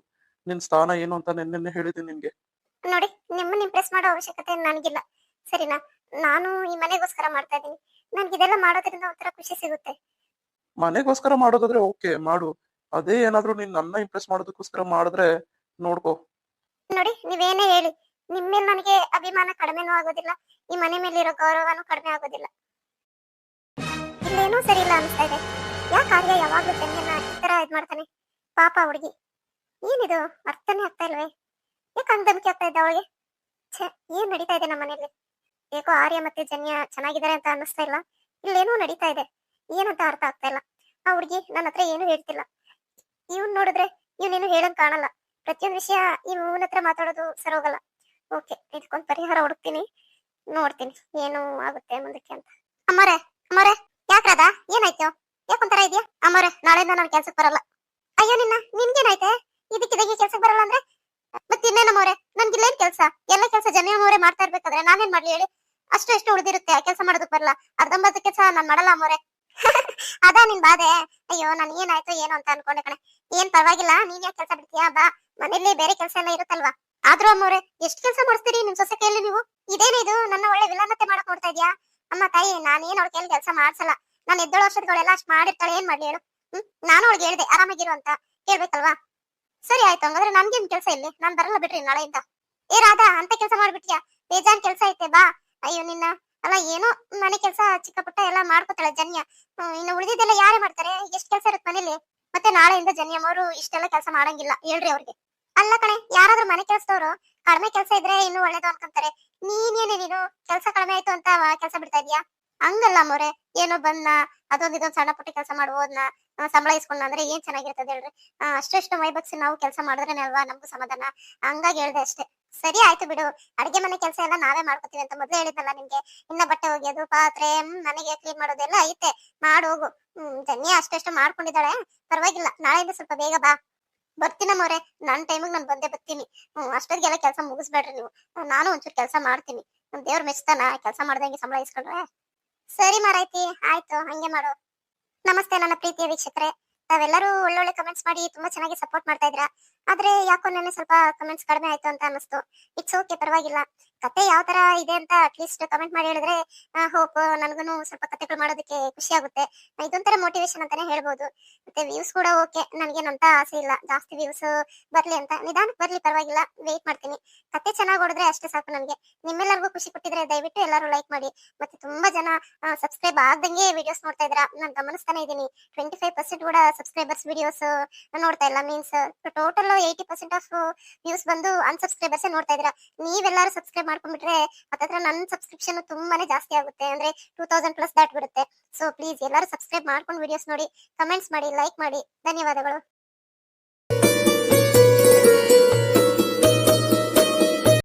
ನಿನ್ ಸ್ಥಾನ ಏನು ಅಂತ ನೆನ್ನೆ ಹೇಳಿದ್ದೀನಿ ನಿನ್ಗೆ. ನೋಡಿ, ನಿಮ್ಮನ್ನ ಇಂಪ್ರೆಸ್ ಮಾಡೋ ಅವಶ್ಯಕತೆ ನನಗಿಲ್ಲ, ಸರಿನಾ? ನಾನು ಈ ಮನೆಗೋಸ್ಕರ ಮಾಡ್ತಾ ಇದ್ದೀನಿ. ನನ್ಗೆ ಇದೆಲ್ಲ ಮಾಡೋದ್ರಿಂದ ಒಂಥರ ಖುಷಿ ಸಿಗುತ್ತೆ. ಮನೆಗೋಸ್ಕರ ಮಾಡೋದಾದ್ರೆ ಓಕೆ ಮಾಡು, ಅದೇ ಏನಾದ್ರೂ ನೀನ್ ನನ್ನ ಇಂಪ್ರೆಸ್ ಮಾಡೋದಕ್ಕೋಸ್ಕರ ಮಾಡಿದ್ರೆ ನೋಡ್ಕೋ. ನೋಡಿ, ನೀವೇನೇ ಹೇಳಿ, ನಿಮ್ಮ ಮೇಲೆ ನನಗೆ ಅಭಿಮಾನ ಕಡಿಮೆನೂ ಆಗೋದಿಲ್ಲ, ಈ ಮನೆ ಮೇಲೆ ಇರೋ ಗೌರವನೂ ಕಡಿಮೆ ಆಗೋದಿಲ್ಲ. ಇಲ್ಲೇನೂ ಸರಿ ಇಲ್ಲ ಅನಿಸ್ತಾ ಇದೆ. ಯಾಕೆ ಆರ್ಯ ಯಾವಾಗ್ಲೂ ಜನ್ಯನ್ನ ಈ ತರ ಇದ್ ಮಾಡ್ತಾನೆ? ಪಾಪ ಹುಡುಗಿ, ಏನಿದು ಅರ್ಥನೇ ಆಗ್ತಾ ಇಲ್ವೇ? ಯಾಕೆ ಹಂಗ್ ಧಮಕಿ ಆಗ್ತಾ ಇದ್ದ ಅವಳಿಗೆ? ಛೆ, ಏನ್ ನಡೀತಾ ಇದೆ ನಮ್ಮ ಮನೇಲಿ? ಏಕೋ ಆರ್ಯ ಮತ್ತೆ ಜನ್ಯ ಚೆನ್ನಾಗಿದ್ದಾರೆ ಅಂತ ಅನ್ನಿಸ್ತಾ ಇಲ್ಲ. ಇಲ್ಲೇನೋ ನಡೀತಾ ಇದೆ, ಏನಂತ ಅರ್ಥ ಆಗ್ತಾ ಇಲ್ಲ. ಆ ಹುಡುಗಿ ನನ್ನ ಹತ್ರ ಏನು ಹೇಳ್ತಿಲ್ಲ. ಇವ್ನ್ ನೋಡಿದ್ರೆ ಇವ್ನೇನು ಹೇಳಂಗ್ ಕಾಣಲ್ಲ. ಪ್ರತಿಯೊಂದು ವಿಷಯ ಇವನ ಹತ್ರ ಮಾತಾಡೋದು ಸರೋಗಲ್ಲ. ಓಕೆ, ಇದಕ್ಕೊಂದು ಪರಿಹಾರ ಹುಡುಕ್ತೀನಿ, ನೋಡ್ತೀನಿ ಏನು ಆಗುತ್ತೆ ಮುಂದಕ್ಕೆ ಅಂತ. ಅಮ್ಮರೇ ಅಮ್ಮರೇ, ಯಾಕ್ರದ ಏನಾಯ್ತು? ಯಾಕೊಂತರ ಇದೆಯಾ? ಅಮ್ಮರೇ, ನಾಳೆಯಿಂದ ನಾನು ಕೆಲ್ಸಕ್ಕೆ ಬರಲ್ಲ. ಅಯ್ಯೋ ನಿನ್ಗೇನಾಯ್ತೆ? ಇದಕ್ಕಿದಾಗಿ ಕೆಲ್ಸಕ್ಕೆ ಬರಲ್ಲ ಅಂದ್ರೆ ಮತ್ತೆ ಇನ್ನೇನಮ್ಮವ್ರೆ, ನನ್ಗಿಲ್ಲೇನ್ ಕೆಲ್ಸ? ಎಲ್ಲ ಕೆಲ್ಸ ಜನ್ಯಮ್ಮವ್ರೆ ಮಾಡ್ತಾ ಇರ್ಬೇಕಾದ್ರೆ ನಾನೇನ್ ಮಾಡ್ಲಿ ಹೇಳಿ? ಅಷ್ಟು ಎಷ್ಟು ಉಳಿದಿರುತ್ತೆ, ಕೆಲಸ ಮಾಡೋದಕ್ ಬರಲ್ಲ. ಅರ್ಧಂಬರ್ಧ ಕೆಲಸ ನಾನ್ ಮಾಡಲ್ಲ ಅಮ್ಮವ್ರೆ. ಅದಾ ನಿನ್ ಬಾಧೆ? ಅಯ್ಯೋ ನನ್ ಏನಾಯ್ತು ಏನು ಅಂತ ಅನ್ಕೊಂಡೆ ಕಣೆ. ಏನ್ ಪರವಾಗಿಲ್ಲ, ನೀನ್ ಯಾಕೆ ಕೆಲಸ ಬಿಡ್ತೀಯಾ? ಬಾ, ಮನೇಲಿ ಬೇರೆ ಕೆಲಸ ಎಲ್ಲ ಇರುತ್ತಲ್ವಾ. ಆದ್ರೂ ಅಮ್ಮವ್ರೆ, ಎಷ್ಟು ಕೆಲಸ ಮಾಡಿಸ್ತೀರಿ ನಿಮ್ ಸೊಸೆ ಕೈಯಲ್ಲಿ ನೀವು? ಇದೇನಿದು, ನನ್ನ ಒಳ್ಳೆ ವಿಲನತೆ ಮಾಡಕ್ ನೋಡ್ತಾ ಇದ್ಯಾ? ಅಮ್ಮ ತಾಯಿ, ನಾನೇನ್ ಅವಳ ಕೈಯಲ್ಲಿ ಕೆಲಸ ಮಾಡ್ಸಲ್ಲ. ನಾನು ಎದ್ದೋಳ ವರ್ಷದಗಳೆಲ್ಲ ಅಷ್ಟ್ ಮಾಡಿರ್ತಾಳೆ, ಏನ್ ಮಾಡ್ಲಿ ಹೇಳು? ನಾನು ಅವಳಿಗೆ ಹೇಳ್ದೆ ಆರಾಮಾಗಿರು ಅಂತ, ಕೇಳ್ಬೇಕಲ್ವಾ? ಸರಿ ಆಯ್ತು, ಹಂಗಾದ್ರೆ ನನ್ಗೇನ್ ಕೆಲಸ ಇಲ್ಲಿ, ನಾನ್ ಬರಲ್ಲ ಬಿಡ್ರಿ ನಾಳೆಯಿಂದ. ಏ ರಾಧಾ, ಅಂತ ಕೆಲಸ ಮಾಡ್ಬಿಟ್ಯಾ? ಬೇಜಾನ್ ಕೆಲಸ ಐತೆ ಬಾ. ಅಯ್ಯೋ ನಿನ್ನ, ಅಲ್ಲ ಏನೋ ಮನೆ ಕೆಲಸ ಚಿಕ್ಕ ಪುಟ್ಟ ಎಲ್ಲ ಮಾಡ್ಕೊತಾಳೆ ಜನ್ಯ. ಇನ್ನು ಉಳಿದಿದ್ದೆಲ್ಲ ಯಾರೇ ಮಾಡ್ತಾರೆ? ಎಷ್ಟ್ ಕೆಲಸ ಇರುತ್ತೆ ಮನೇಲಿ. ಮತ್ತೆ ನಾಳೆಯಿಂದ ಜನ್ಯಮ್ಮವರು ಇಷ್ಟೆಲ್ಲ ಕೆಲಸ ಮಾಡಂಗಿಲ್ಲ, ಹೇಳ್ರಿ ಅವ್ರಿಗೆ. ಅಲ್ಲ ಕಣೆ, ಯಾರಾದ್ರೂ ಮನೆ ಕೆಲಸದವರು ಕಡಿಮೆ ಕೆಲಸ ಇದ್ರೆ ಇನ್ನೂ ಒಳ್ಳೇದು ಅನ್ಕೊಂತಾರೆ. ನೀನು ಕೆಲಸ ಕಡಿಮೆ ಆಯ್ತು ಅಂತ ಕೆಲಸ ಬಿಡ್ತಾ ಇದೀಯಾ? ಹಂಗಲ್ಲ ಮೋರೆ, ಏನೋ ಬಂದ ಅದೊಂದ್ ಸಣ್ಣ ಪುಟ್ಟ ಕೆಲಸ ಮಾಡ್ಬೋದ್ನ, ಸಂಬಳ ಇಸ್ಕೊಂಡ ಅಂದ್ರೆ ಏನ್ ಚೆನ್ನಾಗಿರ್ತದೆ ಹೇಳ್ರಿ. ಅಷ್ಟು ಮೈ ಬಗ್ಸಿ ನಾವು ಕೆಲಸ ಮಾಡಿದ್ರೇನೆ ಅಲ್ವಾ ನಮ್ಗೂ ಸಮಾಧಾನ. ಹಂಗಾಗಿ ಹೇಳ್ದೆ ಅಷ್ಟೇ. ಸರಿ ಆಯ್ತು ಬಿಡು, ಅಡಿಗೆ ಮನೆ ಕೆಲಸ ಎಲ್ಲ ನಾವೇ ಮಾಡ್ಕೊತೀವಿ ಅಂತ ಮೊದ್ಲೇ ಹೇಳಿದ್ನಲ್ಲ ನಿಮ್ಗೆ. ಇನ್ನ ಬಟ್ಟೆ ಒಗೆಯೋದು, ಪಾತ್ರೆ, ನನಗೆ ಕ್ಲೀನ್ ಮಾಡೋದೆಲ್ಲ ಐತೆ, ಮಾಡೋಗು. ಜನ್ಯ ಅಷ್ಟು ಮಾಡ್ಕೊಂಡಿದ್ದಾಳೆ, ಪರವಾಗಿಲ್ಲ. ನಾಳೆಯಿಂದ ಸ್ವಲ್ಪ ಬೇಗ ಬಾ. ಬರ್ತೀನಮ್ಮವ್ರೆ, ನನ್ ಟೈಮಿಗೆ ನಾನು ಬಂದೇ ಬರ್ತೀನಿ. ಅಷ್ಟೊತ್ತಿಗೆಲ್ಲ ಕೆಲಸ ಮುಗಿಸ್ಬೇಡ್ರಿ ನೀವು. ನಾನು ಒಂಚೂರು ಕೆಲಸ ಮಾಡ್ತೀನಿ. ದೇವ್ರ ಮೆಚ್ತಾನ ಕೆಲಸ ಮಾಡ್ದಂಗೆ ಸಂಬಳ ಇಸ್ಕೊಂಡ್ರೆ. ಸರಿ ಮಾರಾಯ್ತಿ, ಆಯ್ತು, ಹಂಗೆ ಮಾಡು. ನಮಸ್ತೆ ನನ್ನ ಪ್ರೀತಿಯ ವೀಕ್ಷಕರೇ. ತಾವೆಲ್ಲರೂ ಒಳ್ಳೊಳ್ಳೆ ಕಮೆಂಟ್ಸ್ ಮಾಡಿ ತುಂಬಾ ಚೆನ್ನಾಗಿ ಸಪೋರ್ಟ್ ಮಾಡ್ತಾ ಇದ್ರ. ಆದ್ರೆ ಯಾಕೋ ನೆನ್ನೆ ಸ್ವಲ್ಪ ಕಮೆಂಟ್ಸ್ ಕಡಿಮೆ ಆಯ್ತು ಅಂತ ಅನಿಸ್ತು. ಇಟ್ಸ್ ಓಕೆ, ಪರವಾಗಿಲ್ಲ. ಕತೆ ಯಾವ ತರ ಇದೆ ಅಂತ ಅಟ್ಲೀಸ್ಟ್ ಕಮೆಂಟ್ ಮಾಡಿ ಹೇಳಿದ್ರೆ ಹೋಪ್ ನನಗೂ ಸ್ವಲ್ಪ ಕತೆಗಳು ಮಾಡೋದಕ್ಕೆ ಖುಷಿ ಆಗುತ್ತೆ. ಇದೊಂಥರ ಮೋಟಿವೇಶನ್ ಅಂತಾನೆ ಹೇಳ್ಬೋದು. ಮತ್ತೆ ವ್ಯೂಸ್ ಕೂಡ ಓಕೆ, ನನ್ಗೇನಂತ ಆಸೆ ಇಲ್ಲ ಜಾಸ್ತಿ ವ್ಯೂಸ್ ಬರ್ಲಿ ಅಂತ. ನಿಧಾನಕ್ಕೆ ಬರ್ಲಿ, ಪರವಾಗಿಲ್ಲ, ವೇಟ್ ಮಾಡ್ತೀನಿ. ಕತೆ ಚೆನ್ನಾಗಿ ಓಡಿದ್ರೆ ಅಷ್ಟೇ ಸಾಕು ನನಗೆ. ನಿಮ್ಮೆಲ್ಲರಿಗೂ ಖುಷಿ ಕೊಟ್ಟಿದ್ರೆ ದಯವಿಟ್ಟು ಎಲ್ಲರೂ ಲೈಕ್ ಮಾಡಿ. ಮತ್ತೆ ತುಂಬಾ ಜನ ಸಬ್ಸ್ಕ್ರೈಬ್ ಆಗ್ದಂಗೆ ವಿಡಿಯೋಸ್ ನೋಡ್ತಾ ಇದ್ರ, ನಾನು ಗಮನಿಸ್ತಾನೆ ಇದ್ದೀನಿ. 25% ಕೂಡ ಸಬ್ಸ್ಕ್ರೈಬರ್ಸ್ ವಿಡಿಯೋಸ್ ನೋಡ್ತಾ ಇಲ್ಲ. ಮೀನ್ಸ್ ಟೋಟಲ್ 80% ಆಫ್ ವ್ಯೂಸ್ ಬಂದು ಅನ್ಸಬ್ಸ್ಕ್ರೈಬರ್ಸ್ ನೋಡ್ತಾ ಇದ್ರ. ನೀವೆಲ್ಲರೂ ಸಬ್ಸ್ಕ್ರೈಬ್ ಮಾಡ್ಕೊಂಡ್ಬಿಟ್ರೆ ಹತ್ತತ್ರ ನನ್ನ ಸಬ್ಸ್ಕ್ರಿಪ್ಷನ್ ತುಂಬಾನೇ ಜಾಸ್ತಿ ಆಗುತ್ತೆ, ಅಂದ್ರೆ 2000+ ದಾಟ್ ಬಿಡುತ್ತೆ. ಸೊ ಪ್ಲೀಸ್ ಎಲ್ಲರೂ ಸಬ್ಸ್ಕ್ರೈಬ್ ಮಾಡ್ಕೊಂಡು ವಿಡಿಯೋಸ್ ನೋಡಿ, ಕಮೆಂಟ್ಸ್ ಮಾಡಿ, ಲೈಕ್ ಮಾಡಿ. ಧನ್ಯವಾದಗಳು.